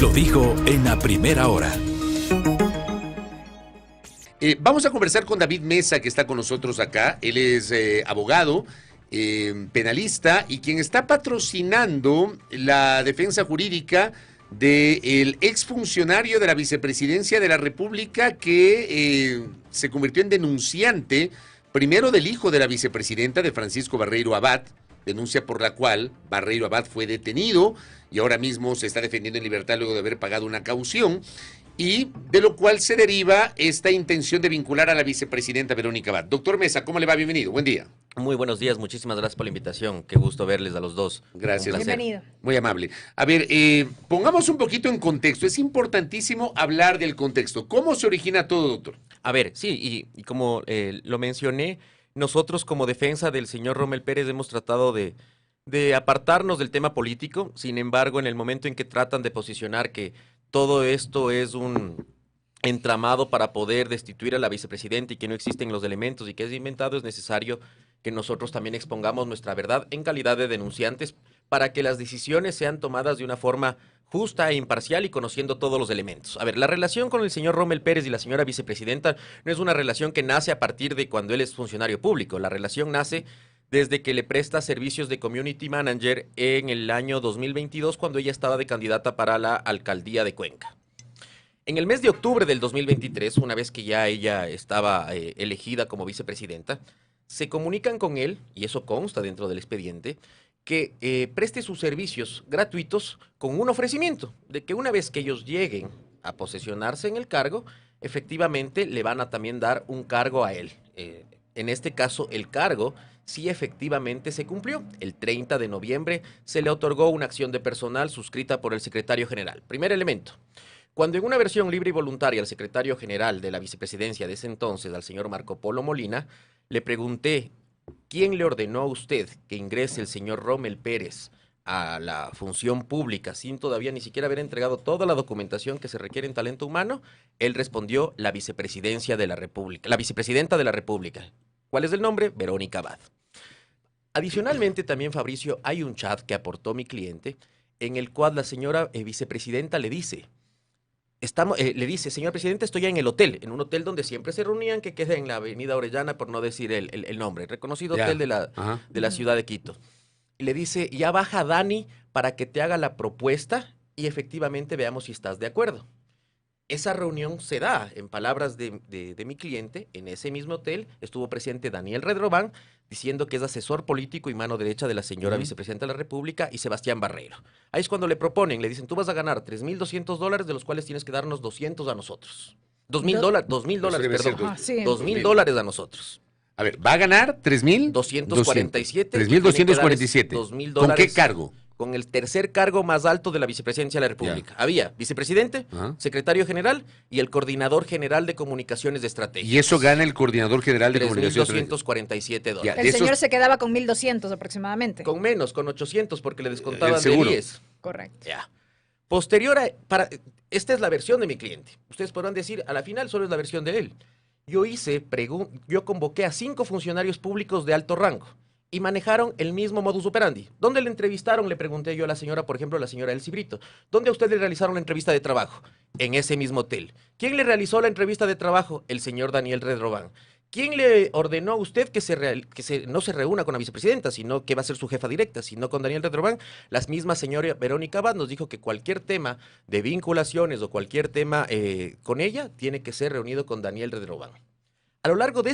lo dijo en la primera hora. Vamos a conversar con David Mesa, que está con nosotros acá. Él es abogado, penalista y quien está patrocinando la defensa jurídica del exfuncionario de la vicepresidencia de la República que se convirtió en denunciante, primero del hijo de la vicepresidenta, de Francisco Barreiro Abad, denuncia por la cual Barreiro Abad fue detenido y ahora mismo se está defendiendo en libertad luego de haber pagado una caución, y de lo cual se deriva esta intención de vincular a la vicepresidenta Verónica Abad. Doctor Mesa, ¿cómo le va? Bienvenido, buen día. Muy buenos días, muchísimas gracias por la invitación. Qué gusto verles a los dos. Gracias. Bienvenido. Muy amable. A ver, pongamos un poquito en contexto. Es importantísimo hablar del contexto. ¿Cómo se origina todo, doctor? A ver, sí, y como lo mencioné, nosotros como defensa del señor Rommel Pérez hemos tratado de apartarnos del tema político. Sin embargo, en el momento en que tratan de posicionar que todo esto es un entramado para poder destituir a la vicepresidenta y que no existen los elementos y que es inventado, es necesario que nosotros también expongamos nuestra verdad en calidad de denunciantes para que las decisiones sean tomadas de una forma justa e imparcial y conociendo todos los elementos. A ver, la relación con el señor Rommel Pérez y la señora vicepresidenta no es una relación que nace a partir de cuando él es funcionario público. La relación nace desde que le presta servicios de community manager en el año 2022, cuando ella estaba de candidata para la alcaldía de Cuenca. En el mes de octubre del 2023, una vez que ya ella estaba elegida como vicepresidenta, se comunican con él, y eso consta dentro del expediente, que preste sus servicios gratuitos con un ofrecimiento de que una vez que ellos lleguen a posesionarse en el cargo, efectivamente le van a también dar un cargo a él. En este caso, el cargo sí efectivamente se cumplió. El 30 de noviembre se le otorgó una acción de personal suscrita por el secretario general. Primer elemento. Cuando en una versión libre y voluntaria al secretario general de la vicepresidencia de ese entonces, al señor Marco Polo Molina, le pregunté, ¿quién le ordenó a usted que ingrese el señor Rommel Pérez a la función pública sin todavía ni siquiera haber entregado toda la documentación que se requiere en talento humano? Él respondió, la vicepresidencia de la República, la vicepresidenta de la República. ¿Cuál es el nombre? Verónica Abad. Adicionalmente, también, Fabricio, hay un chat que aportó mi cliente en el cual la señora vicepresidenta le dice, señor presidente, estoy en el hotel, en un hotel donde siempre se reunían, que queda en la avenida Orellana, por no decir el nombre, reconocido hotel de la ciudad de Quito. Y le dice, ya baja Dani para que te haga la propuesta y efectivamente veamos si estás de acuerdo. Esa reunión se da, en palabras de mi cliente, en ese mismo hotel estuvo presente Daniel Redrobán, diciendo que es asesor político y mano derecha de la señora vicepresidenta de la República, y Sebastián Barreiro. Ahí es cuando le proponen, le dicen, tú vas a ganar $3,200, de los cuales tienes que darnos 200 a nosotros. $2,000, perdón. Sí. $2,000 a nosotros. A ver, va a ganar 3,000. 247. 3,247. $2,000. ¿Con qué cargo? Con el tercer cargo más alto de la vicepresidencia de la República. Había vicepresidente, secretario general y el coordinador general de comunicaciones de estrategia. Y eso gana el coordinador general de comunicaciones. $3,247. El señor se quedaba con 1,200 aproximadamente. Con menos, con 800, porque le descontaban el seguro. de 10. Correcto. Ya. Esta es la versión de mi cliente. Ustedes podrán decir, a la final solo es la versión de él. Yo convoqué a 5 funcionarios públicos de alto rango y manejaron el mismo modus operandi. ¿Dónde le entrevistaron? Le pregunté yo a la señora, por ejemplo, a la señora Elsie Brito. ¿Dónde a usted le realizaron la entrevista de trabajo? En ese mismo hotel. ¿Quién le realizó la entrevista de trabajo? El señor Daniel Redrobán. ¿Quién le ordenó a usted que no se reúna con la vicepresidenta, sino que va a ser su jefa directa, sino con Daniel Redrobán? La misma señora Verónica Abad nos dijo que cualquier tema de vinculaciones o cualquier tema con ella tiene que ser reunido con Daniel Redrobán. A lo largo de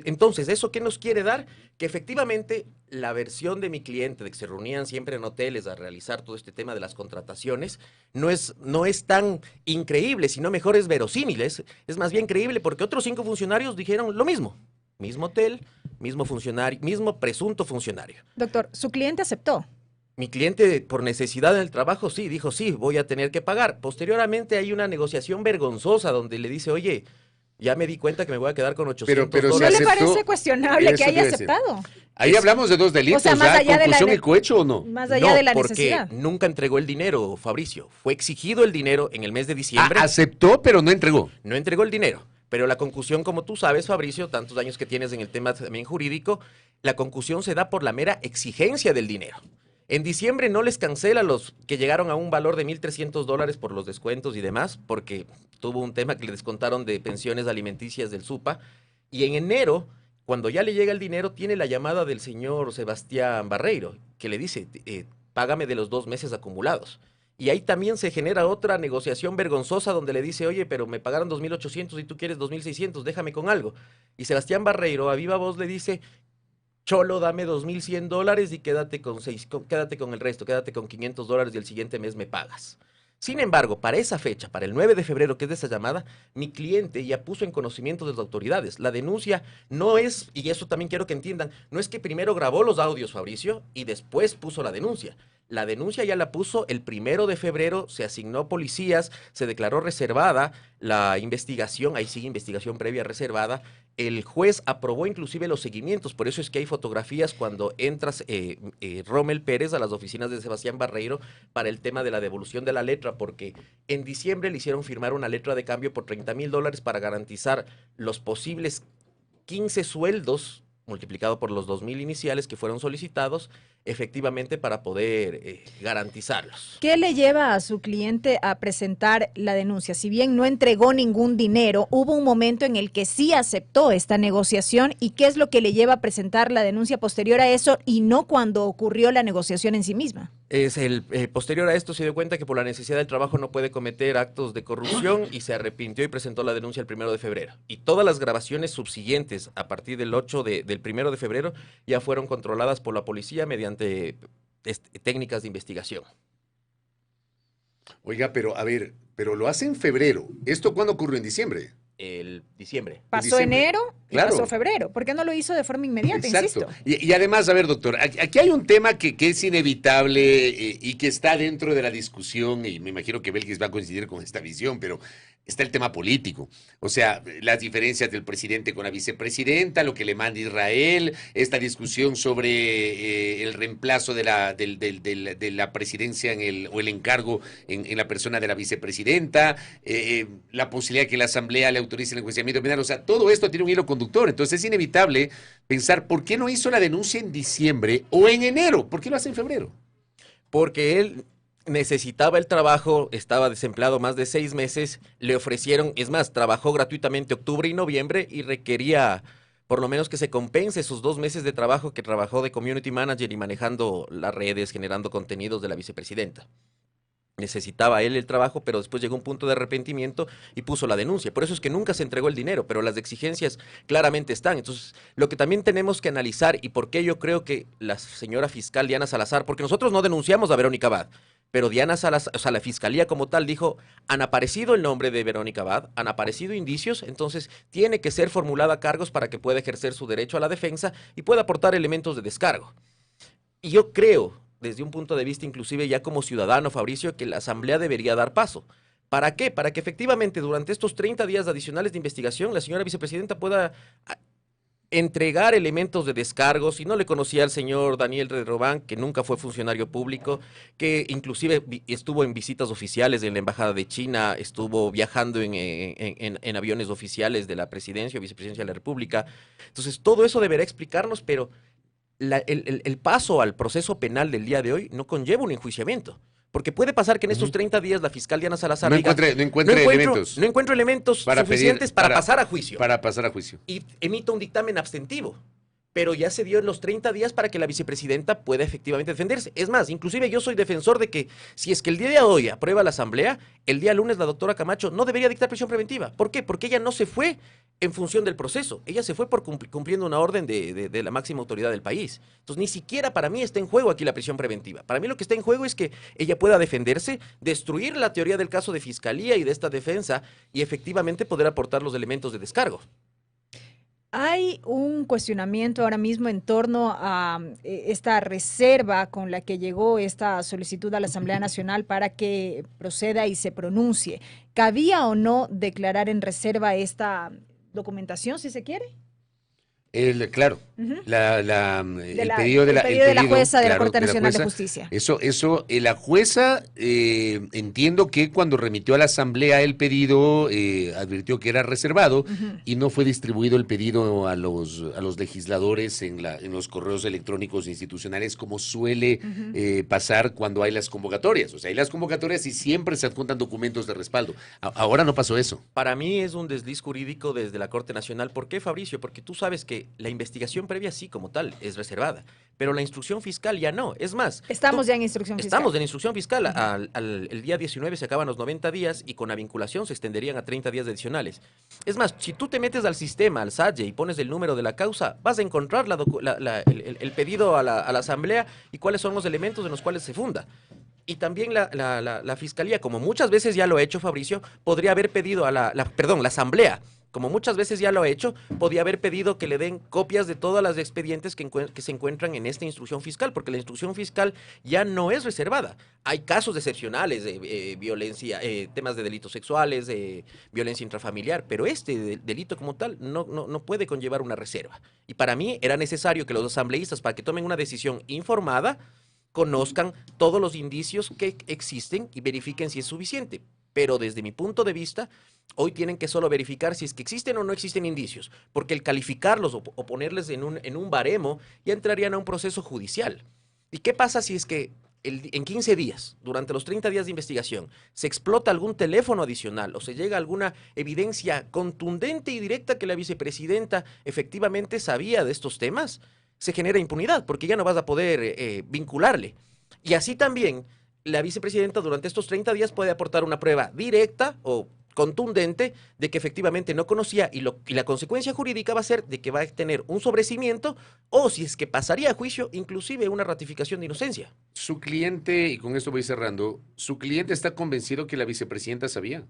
entonces, ¿eso qué nos quiere dar? Que efectivamente la versión de mi cliente de que se reunían siempre en hoteles a realizar todo este tema de las contrataciones no es tan increíble, sino mejor es verosímil, es más bien creíble, porque otros 5 funcionarios dijeron lo mismo. Mismo hotel, mismo funcionario, mismo presunto funcionario. Doctor, ¿su cliente aceptó? Mi cliente, por necesidad del trabajo, sí, dijo, sí, voy a tener que pagar. Posteriormente hay una negociación vergonzosa donde le dice, oye, ya me di cuenta que me voy a quedar con $800. Pero ¿No le parece cuestionable que haya aceptado? Ahí hablamos de 2 delitos, O sea, más allá de la ¿concusión y cohecho o no? Más allá de la porque necesidad. nunca entregó el dinero, Fabricio. Fue exigido el dinero en el mes de diciembre. Aceptó, pero no entregó. No entregó el dinero. Pero la concusión, como tú sabes, Fabricio, tantos años que tienes en el tema también jurídico, la concusión se da por la mera exigencia del dinero. En diciembre no les cancela los que llegaron a un valor de $1,300 por los descuentos y demás, porque tuvo un tema que le descontaron de pensiones alimenticias del SUPA. Y en enero, cuando ya le llega el dinero, tiene la llamada del señor Sebastián Barreiro, que le dice, págame de los 2 meses acumulados. Y ahí también se genera otra negociación vergonzosa donde le dice, oye, pero me pagaron 2.800 y tú quieres 2.600, déjame con algo. Y Sebastián Barreiro, a viva voz, le dice, Cholo, dame $2,100 y quédate con el resto, quédate con $500 y el siguiente mes me pagas. Sin embargo, para esa fecha, para el 9 de febrero, que es de esa llamada, mi cliente ya puso en conocimiento de las autoridades. La denuncia no es, y eso también quiero que entiendan, no es que primero grabó los audios Fabricio y después puso la denuncia. La denuncia ya la puso el 1 de febrero, se asignó policías, se declaró reservada la investigación, ahí sigue investigación previa reservada. El juez aprobó inclusive los seguimientos, por eso es que hay fotografías cuando entras Rommel Pérez a las oficinas de Sebastián Barreiro para el tema de la devolución de la letra, porque en diciembre le hicieron firmar una letra de cambio por $30,000 para garantizar los posibles 15 sueldos multiplicado por los 2,000 iniciales que fueron solicitados, efectivamente para poder garantizarlos. ¿Qué le lleva a su cliente a presentar la denuncia? Si bien no entregó ningún dinero, hubo un momento en el que sí aceptó esta negociación. ¿Y qué es lo que le lleva a presentar la denuncia posterior a eso y no cuando ocurrió la negociación en sí misma? Posterior a esto se dio cuenta que por la necesidad del trabajo no puede cometer actos de corrupción y se arrepintió y presentó la denuncia el 1 de febrero. Y todas las grabaciones subsiguientes a partir del 1 de febrero ya fueron controladas por la policía mediante técnicas de investigación. Oiga, pero a ver, pero lo hace en febrero. ¿Esto cuándo ocurrió? ¿En diciembre? El diciembre. Pasó enero y claro. Pasó febrero. ¿Por qué no lo hizo de forma inmediata? Exacto. Insisto. Y además, a ver, doctor, aquí hay un tema que es inevitable y que está dentro de la discusión, y me imagino que Belkis va a coincidir con esta visión, pero está el tema político. O sea, las diferencias del presidente con la vicepresidenta, lo que le manda Israel, esta discusión sobre el reemplazo de la presidencia o el encargo en la persona de la vicepresidenta, la posibilidad de que la Asamblea le autorice el enjuiciamiento penal. O sea, todo esto tiene un hilo conductor. Entonces es inevitable pensar, ¿por qué no hizo la denuncia en diciembre o en enero? ¿Por qué lo hace en febrero? Porque él necesitaba el trabajo, estaba desempleado más de 6 meses, le ofrecieron, es más, trabajó gratuitamente octubre y noviembre y requería por lo menos que se compense sus 2 meses de trabajo que trabajó de community manager y manejando las redes, generando contenidos de la vicepresidenta. Necesitaba él el trabajo, pero después llegó un punto de arrepentimiento y puso la denuncia. Por eso es que nunca se entregó el dinero, pero las exigencias claramente están. Entonces, lo que también tenemos que analizar y por qué yo creo que la señora fiscal Diana Salazar, porque nosotros no denunciamos a Verónica Abad, pero Diana Salazar, o sea, la fiscalía como tal dijo, han aparecido el nombre de Verónica Abad, han aparecido indicios, entonces tiene que ser formulada cargos para que pueda ejercer su derecho a la defensa y pueda aportar elementos de descargo. Y yo creo, desde un punto de vista inclusive ya como ciudadano, Fabricio, que la Asamblea debería dar paso. ¿Para qué? Para que efectivamente durante estos 30 días adicionales de investigación la señora vicepresidenta pueda entregar elementos de descargo. Si no le conocía al señor Daniel Redrobán, que nunca fue funcionario público, que inclusive estuvo en visitas oficiales en la Embajada de China, estuvo viajando en aviones oficiales de la presidencia o vicepresidencia de la República. Entonces, todo eso deberá explicarnos, pero el paso al proceso penal del día de hoy no conlleva un enjuiciamiento. Porque puede pasar que en estos 30 días la fiscal Diana Salazar no encuentre elementos suficientes para pasar a juicio. Para pasar a juicio. Y emita un dictamen abstentivo. Pero ya se dio en los 30 días para que la vicepresidenta pueda efectivamente defenderse. Es más, inclusive yo soy defensor de que si es que el día de hoy aprueba la Asamblea, el día lunes la doctora Camacho no debería dictar prisión preventiva. ¿Por qué? Porque ella no se fue en función del proceso. Ella se fue por cumpliendo una orden de la máxima autoridad del país. Entonces, ni siquiera para mí está en juego aquí la prisión preventiva. Para mí lo que está en juego es que ella pueda defenderse, destruir la teoría del caso de fiscalía y de esta defensa y efectivamente poder aportar los elementos de descargo. Hay un cuestionamiento ahora mismo en torno a esta reserva con la que llegó esta solicitud a la Asamblea Nacional para que proceda y se pronuncie. ¿Cabía o no declarar en reserva esta documentación, si se quiere? Claro, Ujú. el pedido de la jueza de la claro, Corte Nacional de jueza. Justicia. La jueza, entiendo que cuando remitió a la Asamblea el pedido, advirtió que era reservado Ujú. y no fue distribuido el pedido a los legisladores en los correos electrónicos institucionales, como suele Ujú. pasar cuando hay las convocatorias. O sea, hay las convocatorias y siempre se adjuntan documentos de respaldo. Ahora no pasó eso. Para mí es un desliz jurídico desde la Corte Nacional. ¿Por qué, Fabricio? Porque tú sabes que la investigación previa sí como tal es reservada, pero la instrucción fiscal ya no. Es más, Estamos ya en instrucción fiscal. estamos en instrucción fiscal. El día 19 se acaban los 90 días y con la vinculación se extenderían a 30 días adicionales. Es más, si tú te metes al sistema, al SADE, y pones el número de la causa, vas a encontrar el pedido a la Asamblea y cuáles son los elementos en los cuales se funda. Y también la Fiscalía, como muchas veces ya lo ha hecho, Fabricio, podría haber pedido a la Asamblea, como muchas veces ya lo ha hecho, podía haber pedido que le den copias de todas las expedientes que se encuentran en esta instrucción fiscal, porque la instrucción fiscal ya no es reservada. Hay casos excepcionales de violencia, temas de delitos sexuales, de violencia intrafamiliar, pero delito como tal no puede conllevar una reserva. Y para mí era necesario que los asambleístas, para que tomen una decisión informada, conozcan todos los indicios que existen y verifiquen si es suficiente. Pero desde mi punto de vista, hoy tienen que solo verificar si es que existen o no existen indicios, porque el calificarlos o ponerles en un baremo ya entrarían a un proceso judicial. ¿Y qué pasa si es que en 15 días, durante los 30 días de investigación, se explota algún teléfono adicional o se llega a alguna evidencia contundente y directa que la vicepresidenta efectivamente sabía de estos temas? Se genera impunidad, porque ya no vas a poder vincularle. Y así también, la vicepresidenta durante estos 30 días puede aportar una prueba directa o contundente de que efectivamente no conocía y la consecuencia jurídica va a ser de que va a tener un sobrecimiento o, si es que pasaría a juicio, inclusive una ratificación de inocencia. Su cliente, y con esto voy cerrando, su cliente está convencido que la vicepresidenta sabía.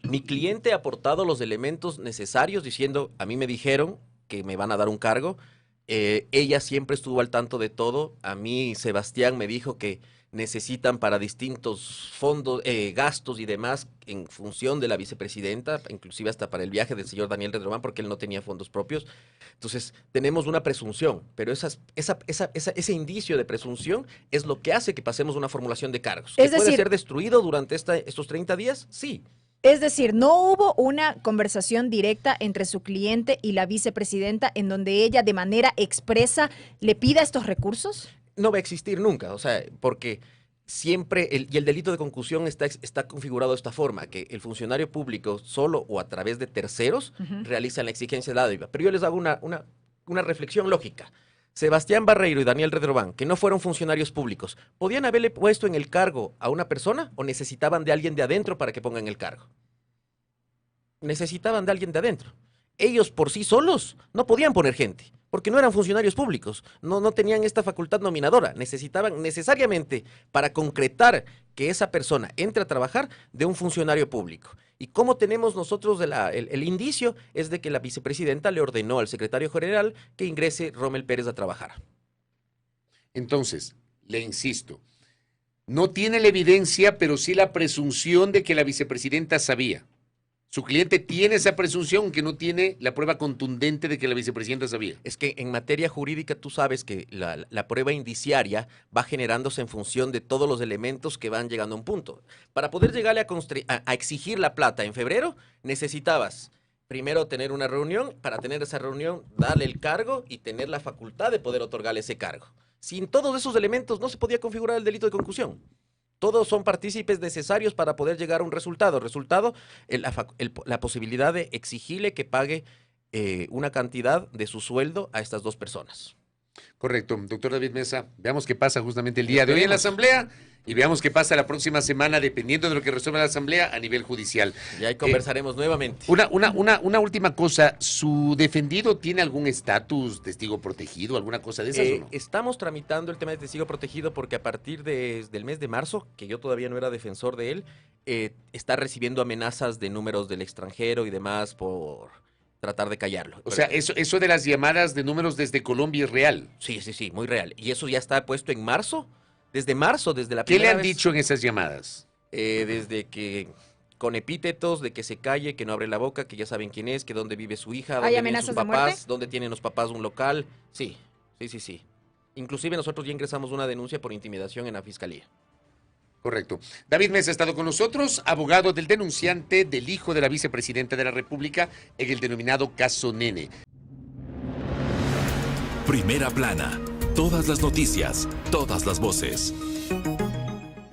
Mi cliente ha aportado los elementos necesarios diciendo, a mí me dijeron que me van a dar un cargo. Ella siempre estuvo al tanto de todo. A mí Sebastián me dijo que necesitan para distintos fondos, gastos y demás en función de la vicepresidenta, inclusive hasta para el viaje del señor Daniel Redromán, porque él no tenía fondos propios. Entonces, tenemos una presunción, pero ese indicio de presunción es lo que hace que pasemos una formulación de cargos. ¿Que puede ser destruido durante estos 30 días? Sí. Es decir, no hubo una conversación directa entre su cliente y la vicepresidenta en donde ella de manera expresa le pida estos recursos. No va a existir nunca, o sea, porque siempre, el delito de concusión está configurado de esta forma, que el funcionario público solo o a través de terceros realiza la exigencia de la dádiva. Pero yo les hago una reflexión lógica. Sebastián Barreiro y Daniel Redrobán, que no fueron funcionarios públicos, ¿podían haberle puesto en el cargo a una persona o necesitaban de alguien de adentro para que pongan el cargo? Necesitaban de alguien de adentro. Ellos por sí solos no podían poner gente, porque no eran funcionarios públicos, no tenían esta facultad nominadora. Necesitaban necesariamente, para concretar que esa persona entre a trabajar, de un funcionario público. Y como tenemos nosotros el indicio es de que la vicepresidenta le ordenó al secretario general que ingrese Rommel Pérez a trabajar. Entonces, le insisto, no tiene la evidencia, pero sí la presunción de que la vicepresidenta sabía. Su cliente tiene esa presunción, que no tiene la prueba contundente de que la vicepresidenta sabía. Es que en materia jurídica tú sabes que la prueba indiciaria va generándose en función de todos los elementos que van llegando a un punto. Para poder llegarle a exigir la plata en febrero, necesitabas primero tener una reunión, para tener esa reunión darle el cargo y tener la facultad de poder otorgarle ese cargo. Sin todos esos elementos no se podía configurar el delito de concusión. Todos son partícipes necesarios para poder llegar a un resultado. Resultado, la posibilidad de exigirle que pague una cantidad de su sueldo a estas dos personas. Correcto. Doctor David Mesa, veamos qué pasa justamente el día de hoy en la Asamblea y veamos qué pasa la próxima semana, dependiendo de lo que resuelva la Asamblea a nivel judicial. Y ahí conversaremos nuevamente. Una última cosa. ¿Su defendido tiene algún estatus, testigo protegido, alguna cosa de esas o no? Estamos tramitando el tema de testigo protegido porque a partir del mes de marzo, que yo todavía no era defensor de él, está recibiendo amenazas de números del extranjero y demás por tratar de callarlo. O sea, eso de las llamadas de números desde Colombia es real. Sí, muy real. Y eso ya está puesto en marzo. Desde marzo, desde la ¿Qué primera le han dicho en esas llamadas? desde que con epítetos de que se calle, que no abre la boca, que ya saben quién es, que dónde vive su hija, ¿Hay dónde viven amenazas sus de muerte? papás, dónde tienen los papás un local. Sí. Inclusive nosotros ya ingresamos una denuncia por intimidación en la fiscalía. Correcto. David Mesa ha estado con nosotros, abogado del denunciante del hijo de la vicepresidenta de la República en el denominado caso Nene. Primera plana. Todas las noticias, todas las voces.